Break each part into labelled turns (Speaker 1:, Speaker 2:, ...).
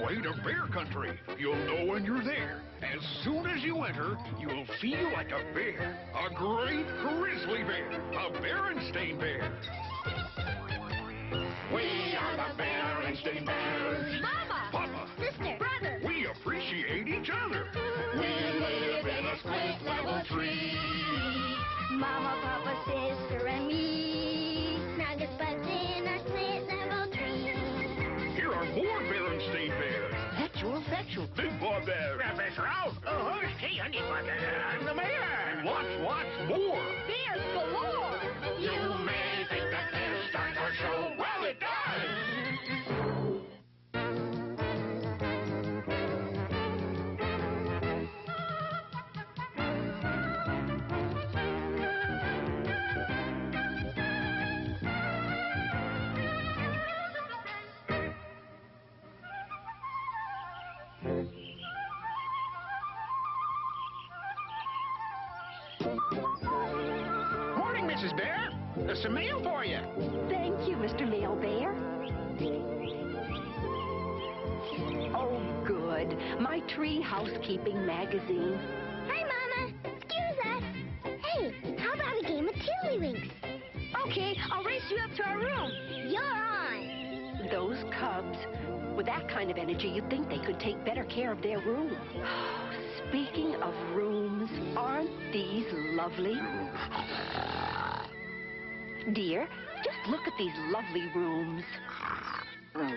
Speaker 1: way to bear country. You'll know when you're there. As soon as you enter, you'll feel like a bear. A great grizzly bear. A Berenstein bear. We are the Berenstein bears.
Speaker 2: Mama!
Speaker 1: Papa!
Speaker 2: Sister! Brother!
Speaker 1: We appreciate each other.
Speaker 2: We live in a split level tree. Mama, Papa, sister, and me. Snuggled buds in a split level tree.
Speaker 1: Here are more Berenstein bears.
Speaker 3: Sexual.
Speaker 1: Big boy bear.
Speaker 3: Professor Out. Oh, hey, honey, I'm the mayor.
Speaker 1: And lots more.
Speaker 2: Bears galore!
Speaker 1: You may think that this starts our show. Well, it does.
Speaker 3: Morning, Mrs. Bear. There's some mail for you.
Speaker 4: Thank you, Mr. Mail Bear. Oh, good. My tree housekeeping magazine.
Speaker 2: Hi, Mama. Excuse us. Hey, how about a game of tiddlywinks? Okay, I'll race you up to our room. You're on.
Speaker 4: Those cubs, with that kind of energy, you'd think they could take better care of their room. Speaking of rooms, aren't these lovely? Dear, just look at these lovely rooms.
Speaker 1: What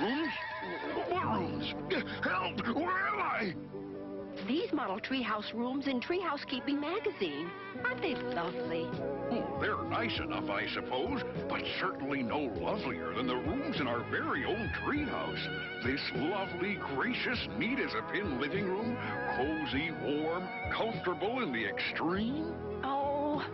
Speaker 1: rooms? What rooms? Help! Where am I?
Speaker 4: These model treehouse rooms in Tree Housekeeping magazine. Aren't they lovely?
Speaker 1: Oh, they're nice enough, I suppose, but certainly no lovelier than the rooms in our very own treehouse. This lovely, gracious, neat-as-a-pin living room, cozy, warm, comfortable in the extreme.
Speaker 4: Oh,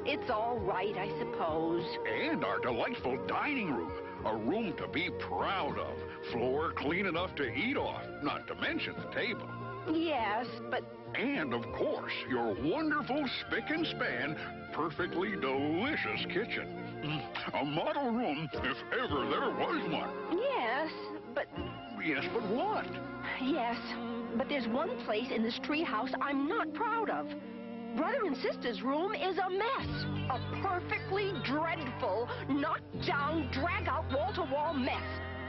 Speaker 4: it's all right, I suppose.
Speaker 1: And our delightful dining room, a room to be proud of. Floor clean enough to eat off, not to mention the table.
Speaker 4: Yes, but...
Speaker 1: And, of course, your wonderful spick and span, perfectly delicious kitchen. A model room, if ever there was one.
Speaker 4: Yes, but...
Speaker 1: Yes, but what?
Speaker 4: Yes, but there's one place in this treehouse I'm not proud of. Brother and sister's room is a mess. A perfectly dreadful, knocked-down, drag-out, wall-to-wall mess.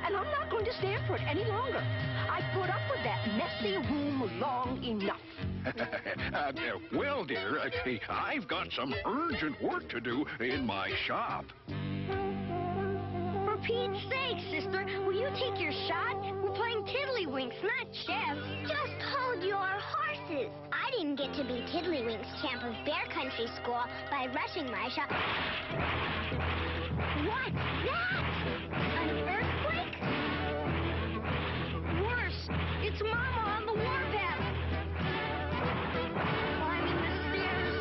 Speaker 4: And I'm not going to stand for it any longer. I've put up with that messy room long enough.
Speaker 1: Well, dear, I've got some urgent work to do in my shop.
Speaker 2: For Pete's sake, sister, will you take your shot? We're playing tiddlywinks, not chess. Just hold your horses. I didn't get to be tiddlywinks champ of Bear Country School by rushing my shot. What's that? An earthquake? Worse, it's Mama on the warpath. Climbing the stairs.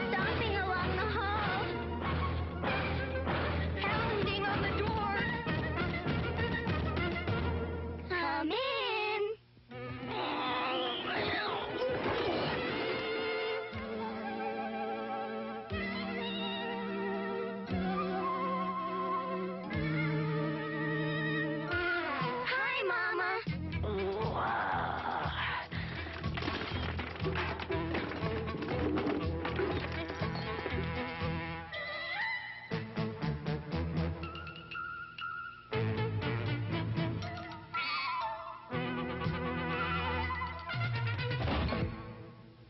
Speaker 2: Stomping along the hall. Pounding on the door. Come in. Hi, Mama.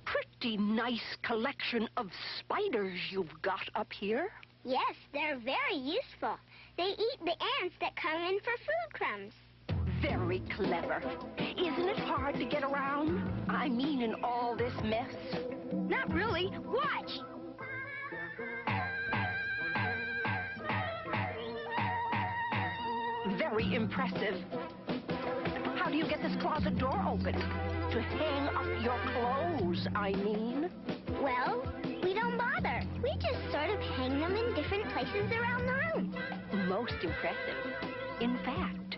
Speaker 4: Pretty nice collection of spiders you've got up here.
Speaker 2: Yes, they're very useful. They eat the ants that come in for food crumbs.
Speaker 4: Very clever. Isn't it hard to get around? I mean, in all this mess.
Speaker 2: Not really. Watch.
Speaker 4: Very impressive. How do you get this closet door open? To hang up your clothes, I mean.
Speaker 2: Well, we don't bother. We just sort of hang them in different places around the room.
Speaker 4: Most impressive. In fact,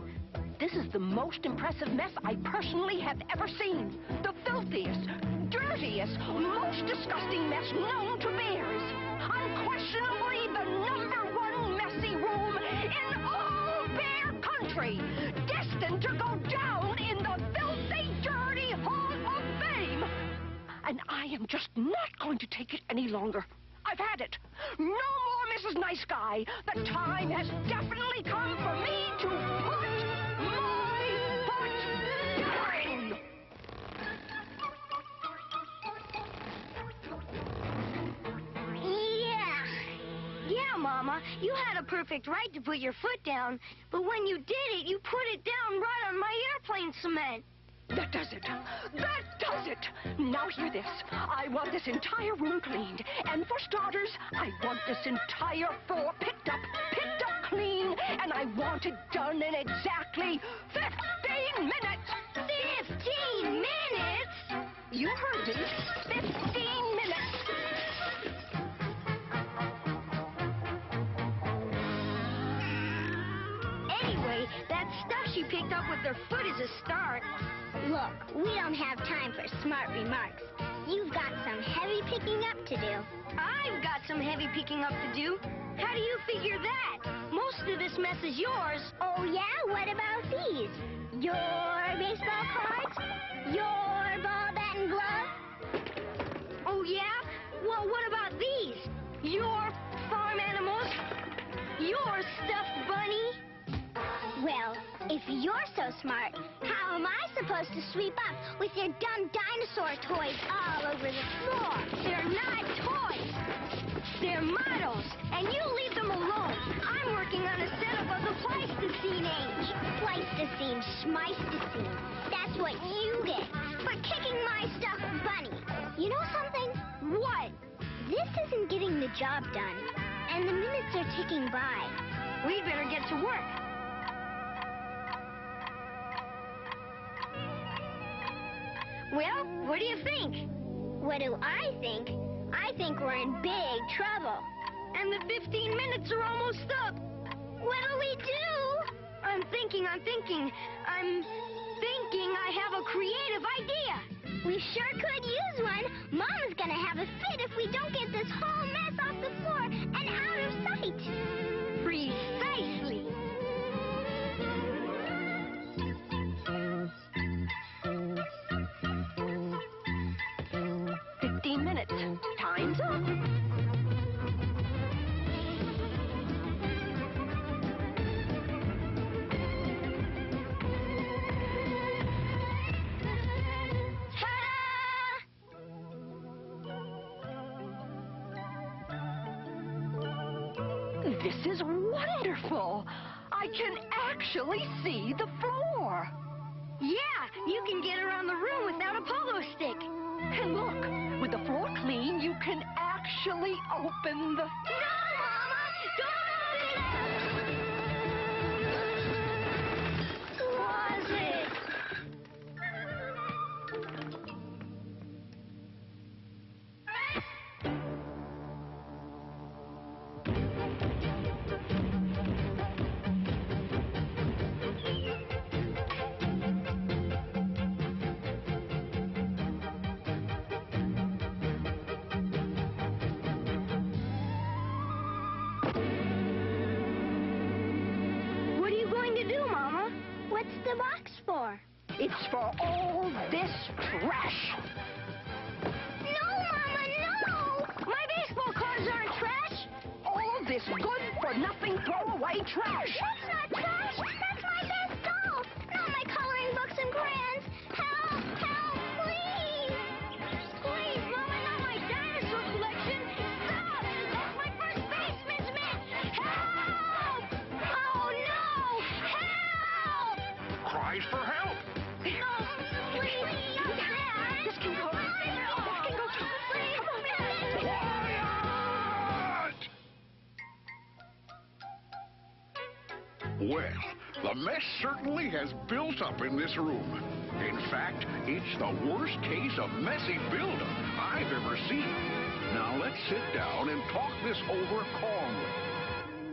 Speaker 4: this is the most impressive mess I personally have ever seen. The filthiest, dirtiest, most disgusting mess known to bears. Unquestionably the #1 messy room am just not going to take it any longer. I've had it. No more Mrs. Nice Guy. The time has definitely come for me to put my foot down.
Speaker 2: Yeah, Mama. You had a perfect right to put your foot down, but when you did it, you put it down right on my airplane cement.
Speaker 4: That does it. That does it. Now hear this. I want this entire room cleaned. And for starters, I want this entire floor picked up clean. And I want it done in exactly 15 minutes.
Speaker 2: 15 minutes?
Speaker 4: You heard me. 15 minutes.
Speaker 2: Anyway, that stuff she picked up with her foot is a start. Look, we don't have time for smart remarks. You've got some heavy picking up to do. I've got some heavy picking up to do. How do you figure that? Most of this mess is yours. Oh, yeah? What about these? Your baseball cards? Your ball, bat, and glove? Oh, yeah? Well, what about these? Your farm animals? Your stuffed bunny? Well, if you're so smart, how am I supposed to sweep up with your dumb dinosaur toys all over the floor? They're not toys. They're models, and you leave them alone. I'm working on a setup of the Pleistocene age. Pleistocene, schmeistocene. That's what you get for kicking my stuffed bunny. You know something? What? This isn't getting the job done, and the minutes are ticking by. We'd better get to work. Well, what do you think? What do I think? I think we're in big trouble. And the 15 minutes are almost up. What'll we do? I'm thinking I have a creative idea. We sure could use one. Mama's gonna have a fit if we don't get this whole mess off the floor and out of sight. Precisely.
Speaker 4: 15 minutes. Time's up. This is wonderful. I can actually see the floor.
Speaker 2: Yeah, you can get around the room without a polo stick.
Speaker 4: And look, with the floor clean, you can actually open the...
Speaker 2: No, Mama! Don't open it! Closet! What's the box for?
Speaker 4: It's for all this trash.
Speaker 2: No, Mama, no! My baseball cards aren't trash.
Speaker 4: All this good-for-nothing throwaway trash.
Speaker 2: That's not trash. That's my best dolls. Not my coloring books and crayons. Help! Help, please! Please, Mama, not my dinosaur collection. Stop! That's my first baseman's mitt. Help! Oh, no! Help!
Speaker 1: Cries for help.
Speaker 2: Oh, please, not that.
Speaker 4: This can go. This can go too.
Speaker 1: Quiet! Well, the mess certainly has built up in this room. In fact, it's the worst case of messy buildup I've ever seen. Now let's sit down and talk this over calmly.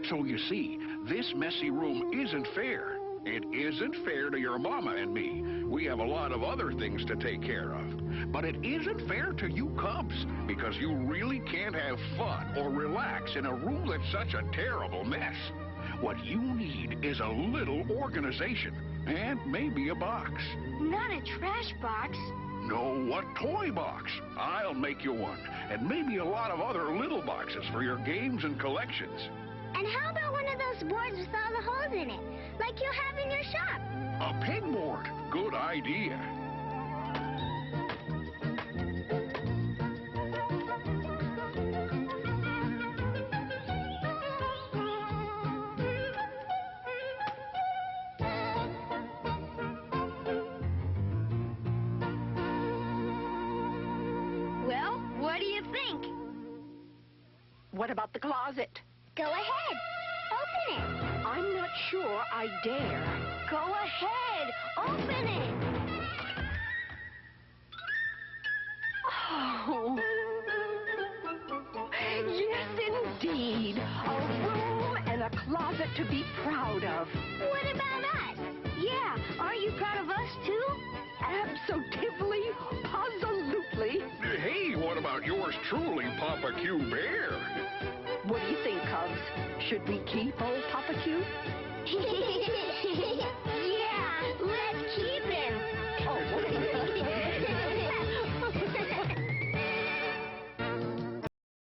Speaker 1: So you see, this messy room isn't fair. It isn't fair to your mama and me. We have a lot of other things to take care of. But it isn't fair to you cubs, because you really can't have fun or relax in a room that's such a terrible mess. What you need is a little organization, and maybe a box.
Speaker 2: Not a trash box.
Speaker 1: know what toy box. I'll make you one, and maybe a lot of other little boxes for your games and collections.
Speaker 2: And how about one of those boards with all the holes in it, like you have in your shop?
Speaker 1: A pegboard. Good idea.
Speaker 2: Well, what do you think?
Speaker 4: What about the closet?
Speaker 2: Go ahead. Open it.
Speaker 4: I'm not sure I dare.
Speaker 2: Go ahead. Open it.
Speaker 4: Oh. Yes, indeed. A room and a closet to be proud of.
Speaker 2: What about us? Yeah, aren't you proud of us, too?
Speaker 4: Absolutely, positively.
Speaker 1: Hey, what about yours truly, Papa Q Bear?
Speaker 4: What do you think, Cubs? Should we keep old Papa Q?